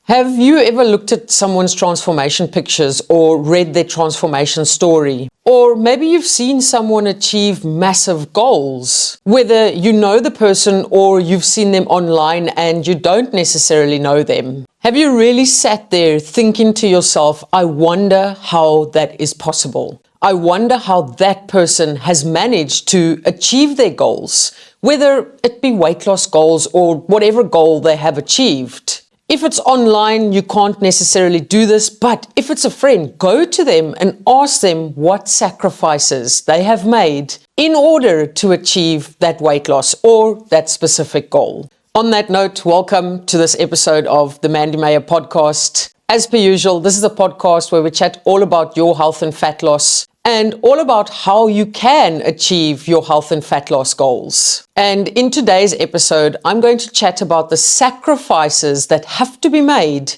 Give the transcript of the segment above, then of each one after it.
Have you ever looked at someone's transformation pictures or read their transformation story? Or maybe you've seen someone achieve massive goals, whether you know the person or you've seen them online and you don't necessarily know them. Have you really sat there thinking to yourself, I wonder how that is possible? I wonder how that person has managed to achieve their goals, whether it be weight loss goals or whatever goal they have achieved. If it's online, you can't necessarily do this, but if it's a friend, go to them and ask them what sacrifices they have made in order to achieve that weight loss or that specific goal. On that note, welcome to this episode of the Mandy Meyer podcast. As per usual, this is a podcast where we chat all about your health and fat loss and all about how you can achieve your health and fat loss goals. And in today's episode, I'm going to chat about the sacrifices that have to be made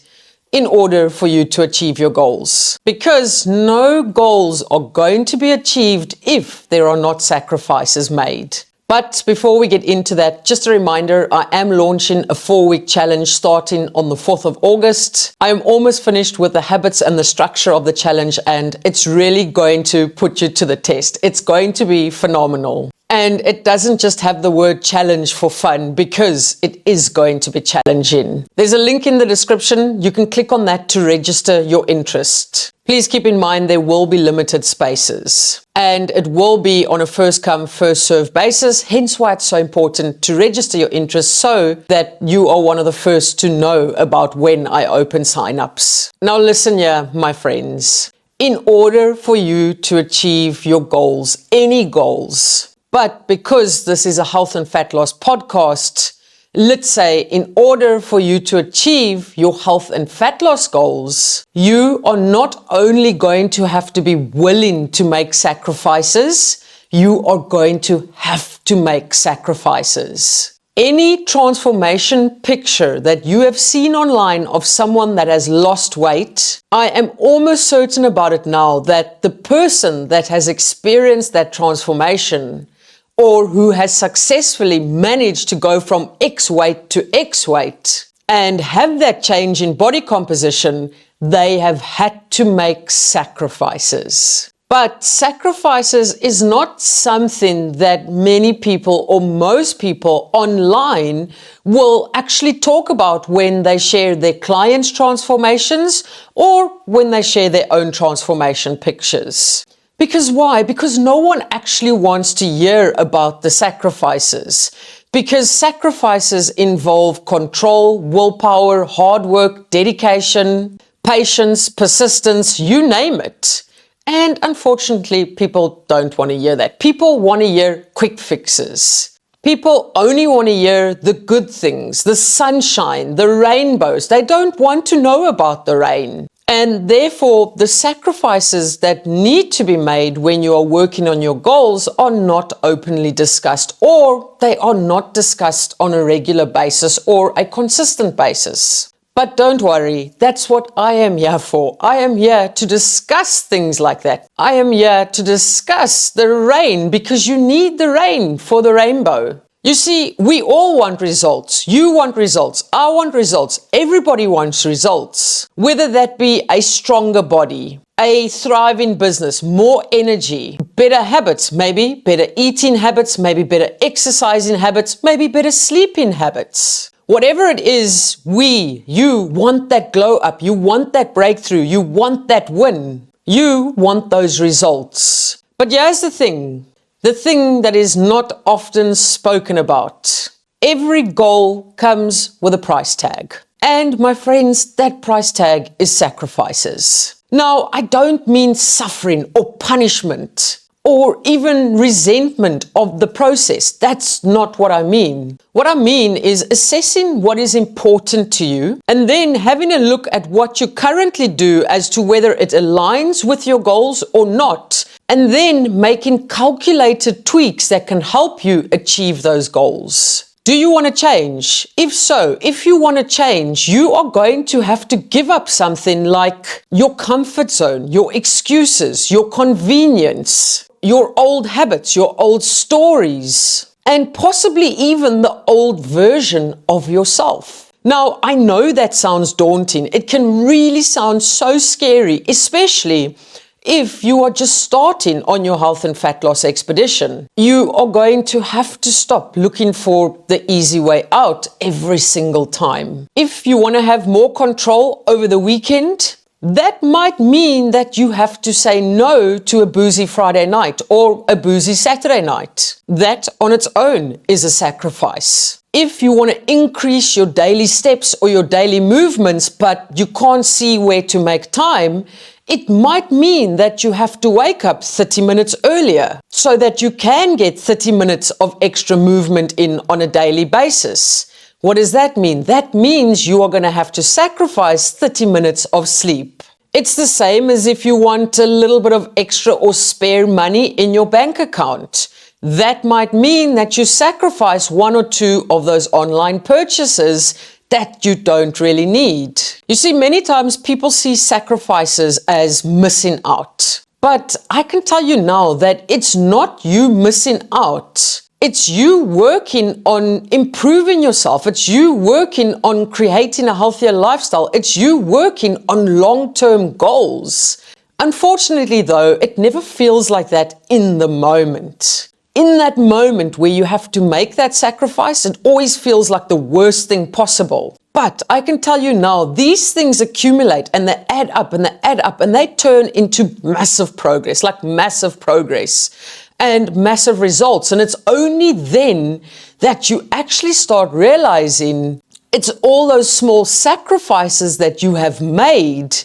in order for you to achieve your goals. Because no goals are going to be achieved if there are not sacrifices made. But before we get into that, just a reminder, I am launching a 4-week challenge starting on the 4th of August. I am almost finished with the habits and the structure of the challenge, and it's really going to put you to the test. It's going to be phenomenal. And it doesn't just have the word challenge for fun, because it is going to be challenging. There's a link in the description. You can click on that to register your interest. Please keep in mind there will be limited spaces and it will be on a first come, first served basis. Hence why it's so important to register your interest so that you are one of the first to know about when I open signups. Now listen here, my friends. In order for you to achieve your goals, any goals, but because this is a health and fat loss podcast, let's say in order for you to achieve your health and fat loss goals, you are not only going to have to be willing to make sacrifices, you are going to have to make sacrifices. Any transformation picture that you have seen online of someone that has lost weight, I am almost certain about it now that the person that has experienced that transformation or who has successfully managed to go from X weight to X weight and have that change in body composition, they have had to make sacrifices. But sacrifices is not something that many people or most people online will actually talk about when they share their clients' transformations or when they share their own transformation pictures. Because why? Because no one actually wants to hear about the sacrifices. Because sacrifices involve control, willpower, hard work, dedication, patience, persistence, you name it. And unfortunately, people don't want to hear that. People want to hear quick fixes. People only want to hear the good things, the sunshine, the rainbows. They don't want to know about the rain. And therefore, the sacrifices that need to be made when you are working on your goals are not openly discussed, or they are not discussed on a regular basis or a consistent basis. But don't worry, that's what I am here for. I am here to discuss things like that. I am here to discuss the rain because you need the rain for the rainbow. You see, we all want results. You want results. I want results. Everybody wants results. Whether that be a stronger body, a thriving business, more energy, better habits, maybe better eating habits, maybe better exercising habits, maybe better sleeping habits. Whatever it is, you want that glow up. You want that breakthrough. You want that win. You want those results. But here's the thing that is not often spoken about. Every goal comes with a price tag. And my friends, that price tag is sacrifices. Now, I don't mean suffering or punishment or even resentment of the process. That's not what I mean. What I mean is assessing what is important to you and then having a look at what you currently do as to whether it aligns with your goals or not, and then making calculated tweaks that can help you achieve those goals. Do you want to change? If so, if you want to change, you are going to have to give up something like your comfort zone, your excuses, your convenience, your old habits, your old stories, and possibly even the old version of yourself. Now, I know that sounds daunting. It can really sound so scary, especially if you are just starting on your health and fat loss expedition. You are going to have to stop looking for the easy way out every single time. If you want to have more control over the weekend, that might mean that you have to say no to a boozy Friday night or a boozy Saturday night. That on its own is a sacrifice. If you want to increase your daily steps or your daily movements, but you can't see where to make time, it might mean that you have to wake up 30 minutes earlier so that you can get 30 minutes of extra movement in on a daily basis. What does that mean? That means you are going to have to sacrifice 30 minutes of sleep. It's the same as if you want a little bit of extra or spare money in your bank account. That might mean that you sacrifice one or two of those online purchases that you don't really need. You see, many times people see sacrifices as missing out. But I can tell you now that it's not you missing out. It's you working on improving yourself. It's you working on creating a healthier lifestyle. It's you working on long-term goals. Unfortunately, though, it never feels like that in the moment. In that moment where you have to make that sacrifice, it always feels like the worst thing possible. But I can tell you now, these things accumulate and they add up and they add up and they turn into massive progress, like massive progress and massive results. And it's only then that you actually start realizing it's all those small sacrifices that you have made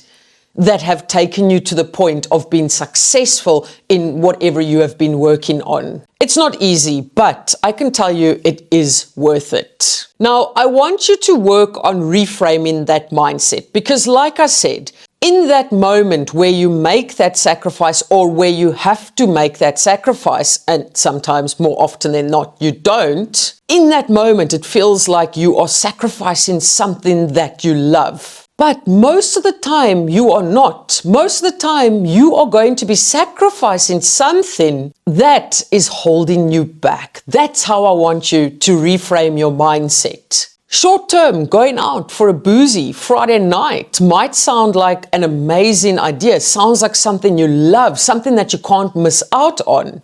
that have taken you to the point of being successful in whatever you have been working on. It's not easy, but I can tell you it is worth it. Now, I want you to work on reframing that mindset because, like I said, in that moment where you make that sacrifice or where you have to make that sacrifice, and sometimes more often than not, you don't, in that moment, it feels like you are sacrificing something that you love. But most of the time you are not. Most of the time you are going to be sacrificing something that is holding you back. That's how I want you to reframe your mindset. Short term, going out for a boozy Friday night might sound like an amazing idea. It sounds like something you love, something that you can't miss out on.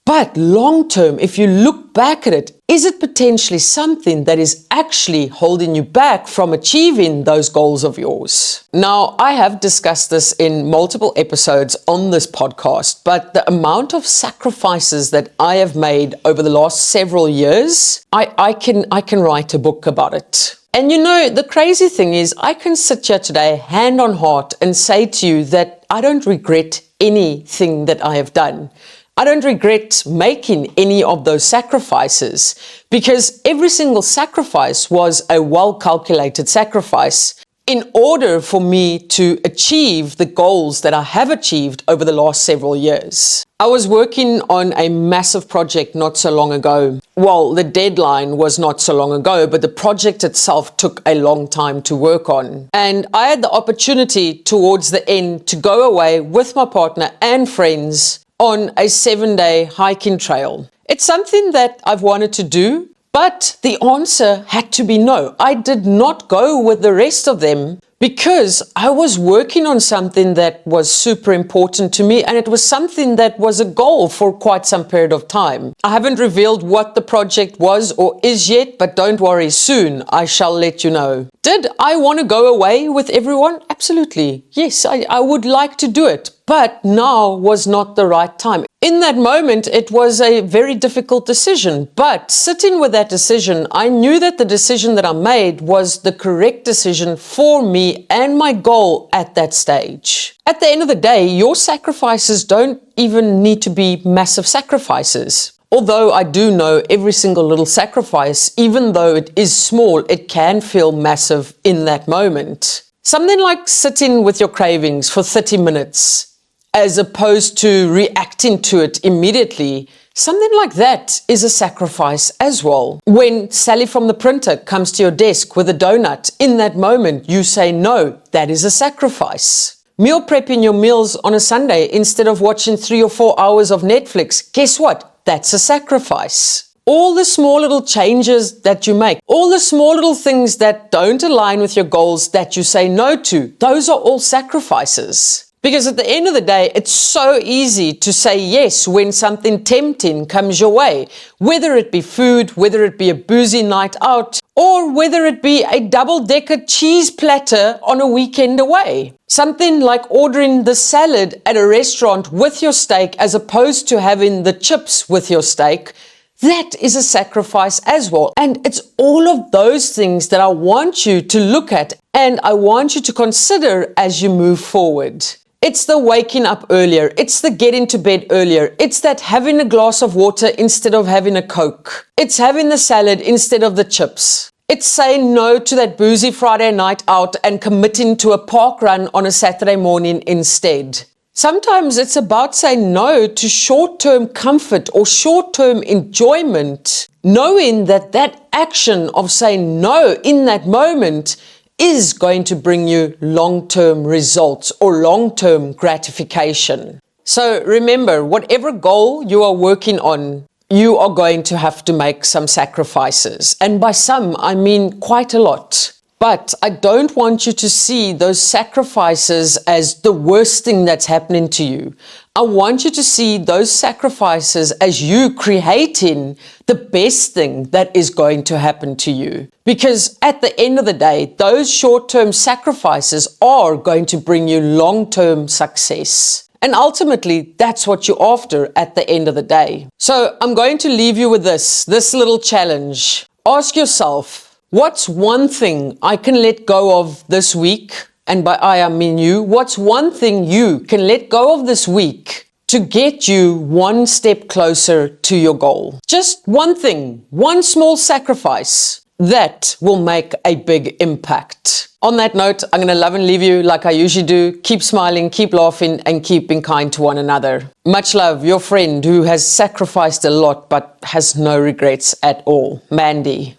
But long term, if you look back at it, is it potentially something that is actually holding you back from achieving those goals of yours? Now, I have discussed this in multiple episodes on this podcast, but the amount of sacrifices that I have made over the last several years, I can write a book about it. And you know, the crazy thing is I can sit here today, hand on heart, and say to you that I don't regret anything that I have done. I don't regret making any of those sacrifices because every single sacrifice was a well-calculated sacrifice in order for me to achieve the goals that I have achieved over the last several years. I was working on a massive project not so long ago. Well, the deadline was not so long ago, but the project itself took a long time to work on. And I had the opportunity towards the end to go away with my partner and friends on a 7-day hiking trail. It's something that I've wanted to do, but the answer had to be no. I did not go with the rest of them because I was working on something that was super important to me and it was something that was a goal for quite some period of time. I haven't revealed what the project was or is yet, but don't worry, soon I shall let you know. Did I want to go away with everyone? Absolutely. Yes, I would like to do it. But now was not the right time. In that moment, it was a very difficult decision. But sitting with that decision, I knew that the decision that I made was the correct decision for me and my goal at that stage. At the end of the day, your sacrifices don't even need to be massive sacrifices. Although I do know every single little sacrifice, even though it is small, it can feel massive in that moment. Something like sitting with your cravings for 30 minutes, as opposed to reacting to it immediately, something like that is a sacrifice as well. When Sally from the printer comes to your desk with a donut, in that moment you say no, that is a sacrifice. Meal prepping your meals on a Sunday instead of watching 3 or 4 hours of Netflix, guess what? That's a sacrifice. All the small little changes that you make, all the small little things that don't align with your goals that you say no to, those are all sacrifices. Because at the end of the day, it's so easy to say yes when something tempting comes your way, whether it be food, whether it be a boozy night out, or whether it be a double-decker cheese platter on a weekend away. Something like ordering the salad at a restaurant with your steak as opposed to having the chips with your steak, that is a sacrifice as well. And it's all of those things that I want you to look at and I want you to consider as you move forward. It's the waking up earlier. It's the getting to bed earlier. It's that having a glass of water instead of having a Coke. It's having the salad instead of the chips. It's saying no to that boozy Friday night out and committing to a park run on a Saturday morning instead. Sometimes it's about saying no to short-term comfort or short-term enjoyment, knowing that that action of saying no in that moment is going to bring you long-term results or long-term gratification. So remember, whatever goal you are working on, you are going to have to make some sacrifices. And by some, I mean quite a lot. But I don't want you to see those sacrifices as the worst thing that's happening to you. I want you to see those sacrifices as you creating the best thing that is going to happen to you. Because at the end of the day, those short-term sacrifices are going to bring you long-term success. And ultimately, that's what you're after at the end of the day. So I'm going to leave you with this little challenge. Ask yourself, what's one thing I can let go of this week? And by I mean you. What's one thing you can let go of this week to get you one step closer to your goal? Just one thing, one small sacrifice that will make a big impact. On that note, I'm going to love and leave you like I usually do. Keep smiling, keep laughing, and keep being kind to one another. Much love, your friend who has sacrificed a lot but has no regrets at all. Mandy.